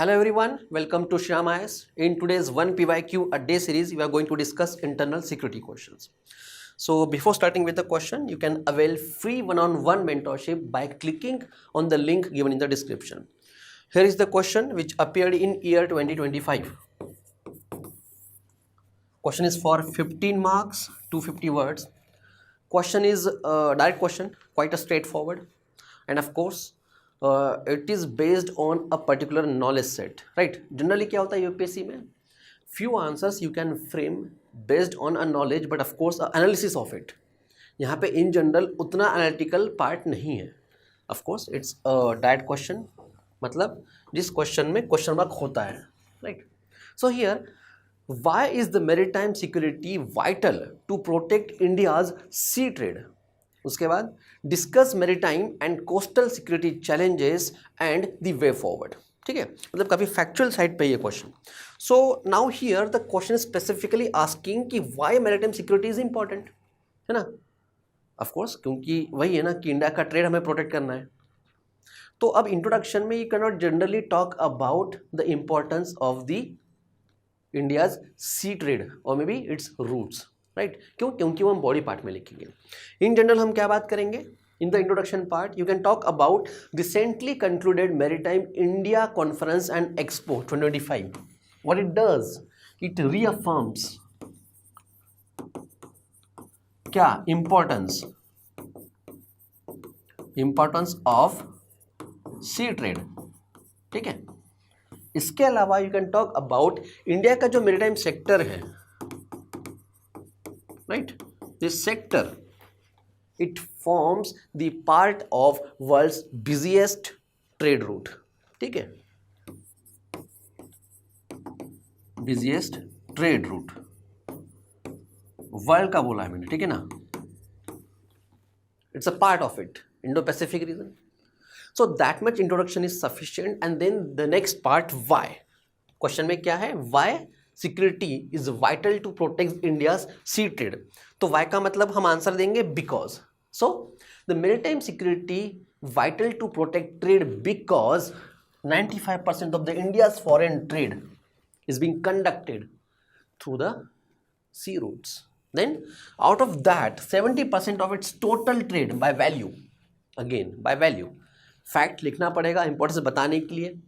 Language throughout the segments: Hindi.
Hello everyone, welcome to Shyam IAS. In today's 1 PYQ a day series, we are going to discuss internal security questions. So before starting with the question, you can avail free one-on-one mentorship by clicking on the link given in the description. Here is the question which appeared in year 2025. Question is for 15 marks, 250 words. Question is a direct question, quite a straightforward, and of course it is based on a particular knowledge set, right? Generally क्या होता है यूपीएससी में, few answers you can frame based on a knowledge but of course analysis of it. यहाँ पे in general उतना analytical part नहीं है. Of course it's a direct question, मतलब जिस question में question mark होता है, right? So here, why is the maritime security vital to protect India's sea trade? उसके बाद discuss maritime and coastal security challenges and the way forward. ठीक है, मतलब काफ़ी फैक्चुअल साइड पे ये question. So now here the question specifically asking कि why maritime security is important, है ना? ऑफ कोर्स क्योंकि वही है ना कि इंडिया का ट्रेड हमें प्रोटेक्ट करना है. तो अब इंट्रोडक्शन में you can not generally talk about the importance of the India's sea trade और may be its routes, right? क्यों? क्योंकि वो हम बॉडी पार्ट में लिखेंगे. इन जनरल हम क्या बात करेंगे in the introduction part? You can talk about recently concluded maritime India conference and expo 2025. What it does, it reaffirms क्या? Importance of sea trade. ठीक है, इसके अलावा you can talk about India का जो मैरीटाइम सेक्टर है, right? This sector, it forms the part of world's busiest trade route. ठीक है, busiest trade route वर्ल्ड का बोला है मैंने, ठीक है ना? It's a part of it, Indo-Pacific region. So that much introduction is sufficient, and then the next part, why. Question में क्या है? Why security is vital to protect India's sea trade. तो वाई का मतलब हम आंसर देंगे because. So the maritime security vital to protect trade because 95% of the India's foreign trade is being conducted through the sea routes. Then out of that 70% of its total trade by value, again by value. Fact लिखना पड़ेगा इंपॉर्टेंस बताने के लिए,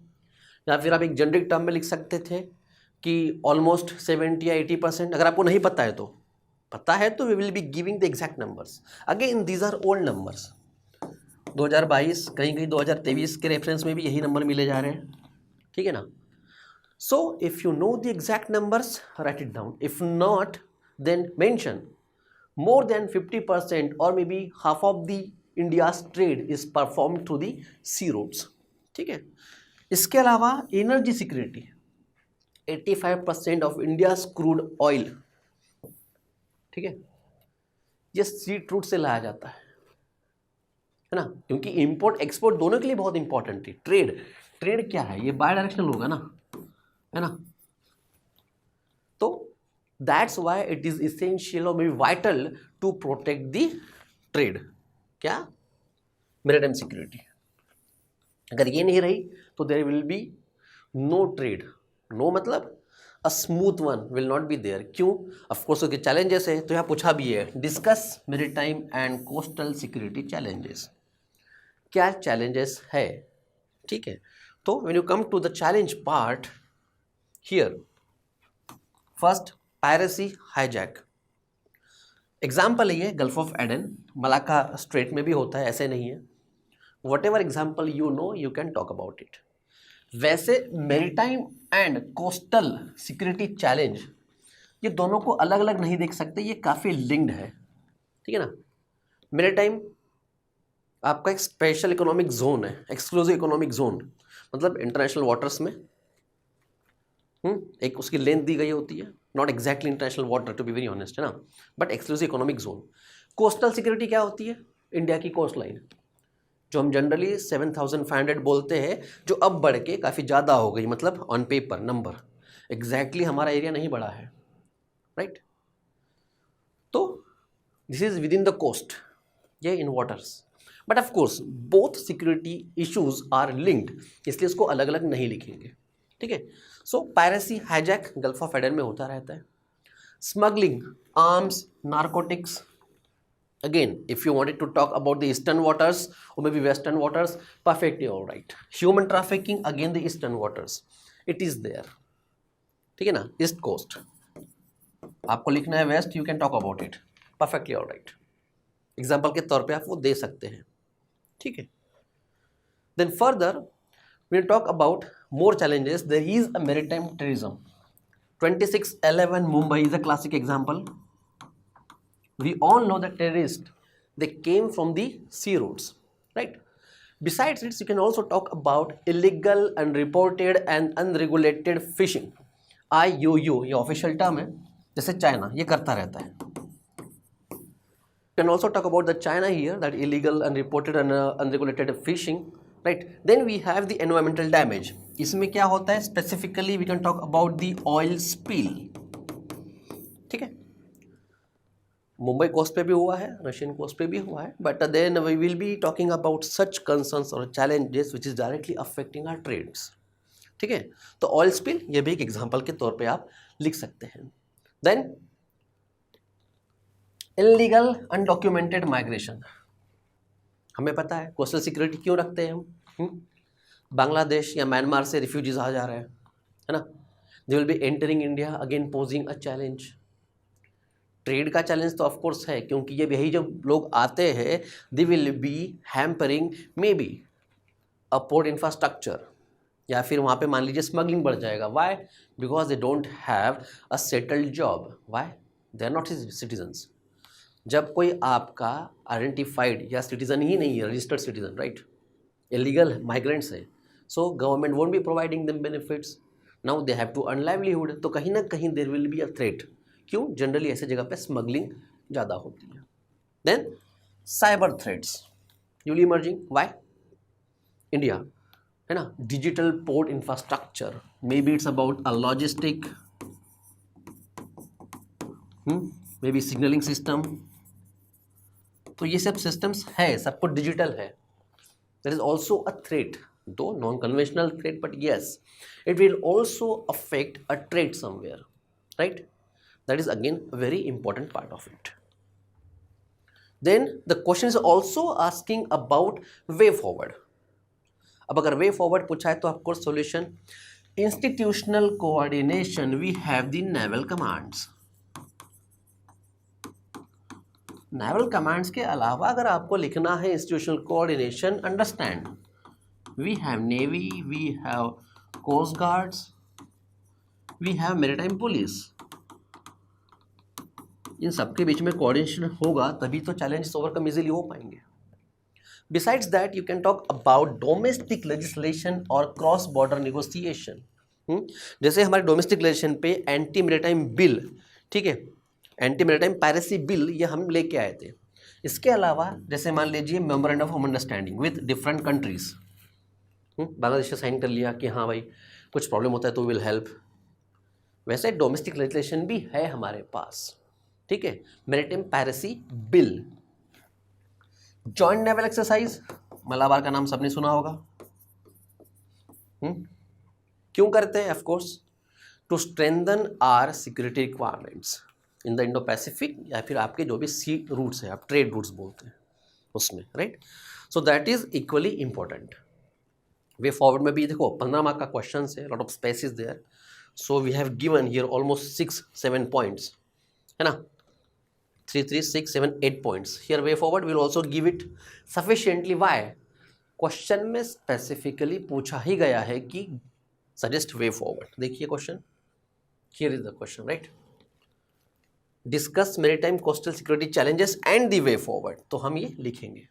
या फिर आप एक जेनरिक टर्म में लिख सकते थे कि ऑलमोस्ट 70 या 80%. अगर आपको नहीं पता है तो we will be giving the exact numbers. Again these are old numbers. 2022 कहीं कहीं 2023 के रेफरेंस में भी यही नंबर मिले जा रहे हैं, ठीक है ना? So if you know the exact numbers, write it down. If not, then mention more than 50% और मे be half of the India's trade is perform through the sea routes. ठीक है, इसके अलावा energy security, 85% of India crude oil, ठीक है, ये सी रूट से लाया जाता है ना? क्योंकि इंपोर्ट एक्सपोर्ट दोनों के लिए बहुत इंपॉर्टेंट है. ट्रेड क्या है? ये बाय डायरेक्शनल होगा ना, है ना? तो that's why it is essential और may be vital to protect the trade. क्या? Maritime security. अगर ये नहीं रही तो there will be no trade. No मतलब a smooth one will not be there. क्यों? ऑफकोर्स उसके चैलेंजेस है, तो यहाँ पूछा भी है discuss maritime and coastal security challenges. क्या चैलेंजेस है? ठीक है, तो when you come to the challenge part here, first piracy hijack. Example है ये Gulf of Aden, Malacca Strait में भी होता है, ऐसे नहीं है. Whatever example you know you can talk about it. वैसे maritime and coastal security challenge, ये दोनों को अलग अलग नहीं देख सकते, ये काफ़ी लिंक्ड है, ठीक है ना? मैरीटाइम आपका एक स्पेशल इकोनॉमिक जोन है, एक्सक्लूसिव इकोनॉमिक जोन, मतलब इंटरनेशनल वाटर्स में एक उसकी लेंथ दी गई होती है, not exactly international water to be very honest, है ना, but exclusive economic zone. Coastal security क्या होती है? इंडिया की कोस्ट लाइन, जो हम जनरली 7500 बोलते हैं, जो अब बढ़ के काफ़ी ज़्यादा हो गई, मतलब ऑन पेपर नंबर एग्जैक्टली हमारा एरिया नहीं बढ़ा है, राइट? तो this is within the coast, ये in waters. But of course both security issues are linked, इसलिए इसको अलग अलग नहीं लिखेंगे. ठीक है। So piracy, hijack gulf of Aden में होता रहता है. Smuggling, arms, narcotics. Again, if you wanted to talk about the eastern waters or maybe western waters, perfectly all right. Human trafficking, again the eastern waters, it is there. ठीक है ना, ईस्ट कोस्ट. आपको लिखना है west, you can talk about it, perfectly all right. Example के तौर पे आप वो दे सकते हैं. ठीक है. Then further we talk about more challenges. There is a maritime terrorism. 2611 Mumbai is a classic example. We all know that terrorists, they came from the sea routes, right? Besides this, you can also talk about illegal, unreported and unregulated fishing. IUU ये ऑफिशियल टर्म है. जैसे चाइना ये करता रहता है. You can also talk about the China here, that illegal, unreported and unregulated fishing, right? Then we have the environmental damage. इसमें क्या होता है? Specifically we can talk about the oil spill. ठीक है. मुंबई कोस्ट पे भी हुआ है, रशियन कोस्ट पे भी हुआ है, but then we will be talking about such concerns और challenges which is directly affecting our trades. ठीक है. तो ऑयल स्पिल ये भी एक एग्जांपल के तौर पे आप लिख सकते हैं. Then illegal undocumented migration. हमें पता है कोस्टल सिक्योरिटी क्यों रखते हैं हम. बांग्लादेश या म्यांमार से रिफ्यूजीज आ जा रहे हैं, है ना. They will be entering India, again posing a challenge. Trade का चैलेंज तो ऑफकोर्स है, क्योंकि ये यही जब लोग आते हैं they will be hampering may be a port infrastructure, या फिर वहाँ पे मान लीजिए स्मगलिंग बढ़ जाएगा. Why? Because they don't have a settled job. Why? They are not citizens. जब कोई आपका आइडेंटिफाइड या सिटीजन ही नहीं है, registered citizen, right, illegal migrants है, so government won't be providing them benefits. Now they have to earn livelihood. तो कहीं ना कहीं there will be a threat. क्यों? जनरली ऐसे जगह पे स्मगलिंग ज़्यादा होती है. Then cyber threats newly emerging. Why? India, है ना, digital port infrastructure, may B it's about a logistic, may be signalling system. तो ये सब सिस्टम्स है, सब कुछ डिजिटल है. There is also a threat, दो non conventional threat, but yes it will also affect a trade somewhere, right. That is again a very important part of it. Then the question is also asking about way forward. अब अगर way forward पूछा है तो of course solution, institutional coordination, we have the naval commands. naval commands के अलावा अगर आपको लिखना है institutional coordination, understand we have navy, we have coast guards, we have maritime police. इन सबके बीच में कोऑर्डिनेशन होगा तभी तो चैलेंजेस ओवरकम इजीली हो पाएंगे. Besides that you can talk about domestic legislation और क्रॉस बॉर्डर नेगोशिएशन. जैसे हमारे डोमेस्टिक लेजिस्लेशन पे एंटी मैरीटाइम बिल, ठीक है, एंटी मैरीटाइम पायरेसी बिल, ये हम लेके आए थे. इसके अलावा जैसे मान लीजिए memorandum of understanding with different countries. Bangladesh से साइन कर लिया कि हाँ भाई कुछ प्रॉब्लम होता है तो विल हेल्प. वैसे डोमेस्टिक लेजिस्लेशन भी है हमारे पास. ठीक है. Maritime piracy bill. Joint naval exercise, Malabar का नाम सबने सुना होगा. क्यों करते हैं? Of course to strengthen our security requirements in the Indo Pacific, या फिर आपके जो भी सी रूट्स हैं, आप ट्रेड रूट्स बोलते हैं उसमें, right. So that is equally important. Way forward में भी देखो 15 मार्क का क्वेश्चन है, lot of space is there. So we have given here almost 6-7 points, है ना, 3, 6, 7, 8 points. Here way forward will also give it sufficiently. Why? Question में स्पेसिफिकली पूछा ही गया है कि सजेस्ट वे फॉरवर्ड. देखिए question, here is the question, right. Discuss maritime coastal security challenges and the way forward. तो हम ये लिखेंगे.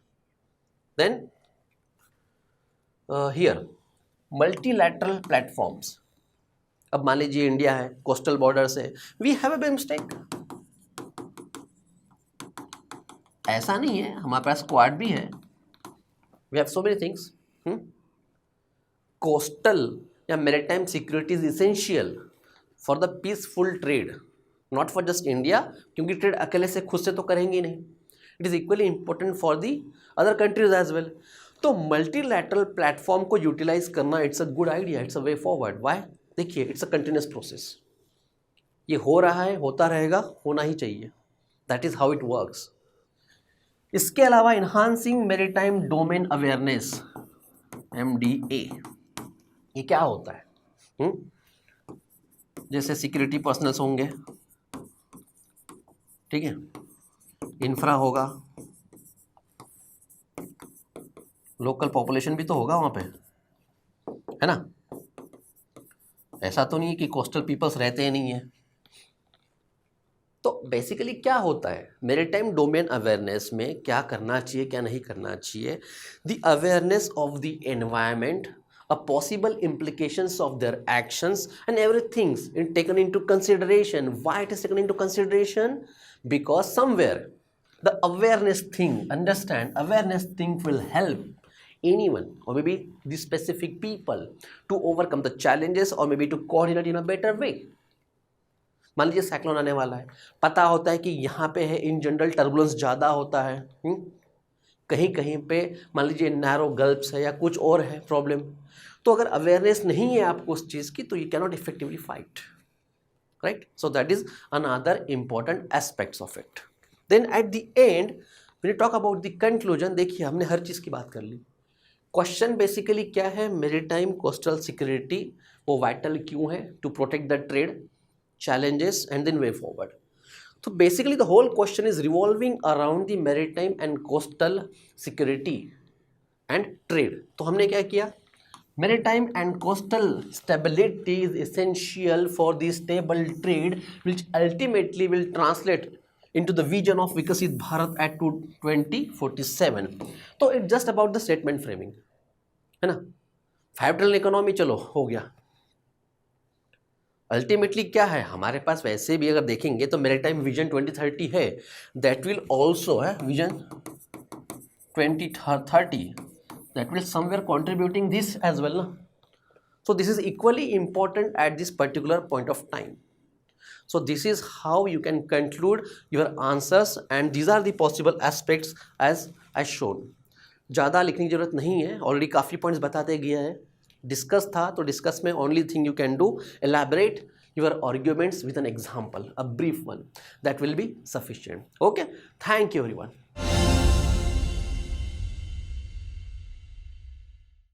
Then here multilateral platforms. अब मान लीजिए इंडिया है, कोस्टल बॉर्डर से, वी हैव अ बिमस्टेक. ऐसा नहीं है, हमारे पास क्वाड भी है. We have so many things. Coastal या maritime security is essential for the peaceful trade, not for just India, क्योंकि ट्रेड अकेले से खुद से तो करेंगे नहीं. It is equally important for the other countries as well. तो मल्टीलैटरल प्लेटफॉर्म को यूटिलाइज करना it's a good idea, it's a way forward. Why? देखिए, इट्स अ कंटिन्यूस प्रोसेस. ये हो रहा है, होता रहेगा, होना ही चाहिए. That is how it works. इसके अलावा enhancing maritime domain awareness, MDA, ये क्या होता है? जैसे सिक्योरिटी पर्सनल्स होंगे, ठीक है, इंफ्रा होगा, लोकल पॉपुलेशन भी तो होगा वहाँ पे, है ना? ऐसा तो नहीं है कि कोस्टल पीपल्स रहते ही नहीं है. तो बेसिकली क्या होता है मैरीटाइम डोमेन अवेयरनेस में? क्या करना चाहिए, क्या नहीं करना चाहिए? The awareness of the environment, a possible implications of their actions, and everything's taken into consideration. Why it is taken into consideration? Because somewhere the awareness thing, understand, awareness thing will help anyone or maybe the specific people to overcome the challenges or maybe to coordinate in a better way. मान लीजिए साइक्लोन आने वाला है, पता होता है कि यहाँ पे है, इन जनरल टर्बुलेंस ज़्यादा होता है, कहीं कहीं पे मान लीजिए नैरो गल्फ्स है या कुछ और है प्रॉब्लम. तो अगर अवेयरनेस नहीं है आपको उस चीज़ की, तो you can not effectively fight, right? So that is another important aspects of it. Then at the end when you talk about the conclusion, देखिए हमने हर चीज़ की बात कर ली. क्वेश्चन बेसिकली क्या है? मैरीटाइम कोस्टल सिक्योरिटी वो वाइटल क्यों है? To protect the trade, challenges, and then way forward. So basically the whole question is revolving around the maritime and coastal security and trade. तो हमने क्या किया? Maritime and coastal stability is essential for the stable trade, which ultimately will translate into the vision of Vikasit Bharat at 2047. तो it's just about the statement framing, है ना? 5 ट्रिलियन इकोनॉमी चलो हो गया. अल्टीमेटली क्या है हमारे पास? वैसे भी अगर देखेंगे तो मैरीटाइम विजन 2030 है, दैट विल ऑल्सो है vision 2030, that will somewhere contributing this as well ना. So this is equally important at this particular point of time. So this is how you can conclude your answers and these are the possible aspects as I shown. ज़्यादा लिखने की जरूरत नहीं है, ऑलरेडी काफ़ी पॉइंट्स बताते गया है. डिस्कस था तो डिस्कस में only thing you can do elaborate your arguments with an example, a brief one, that will be sufficient. Okay, thank you everyone.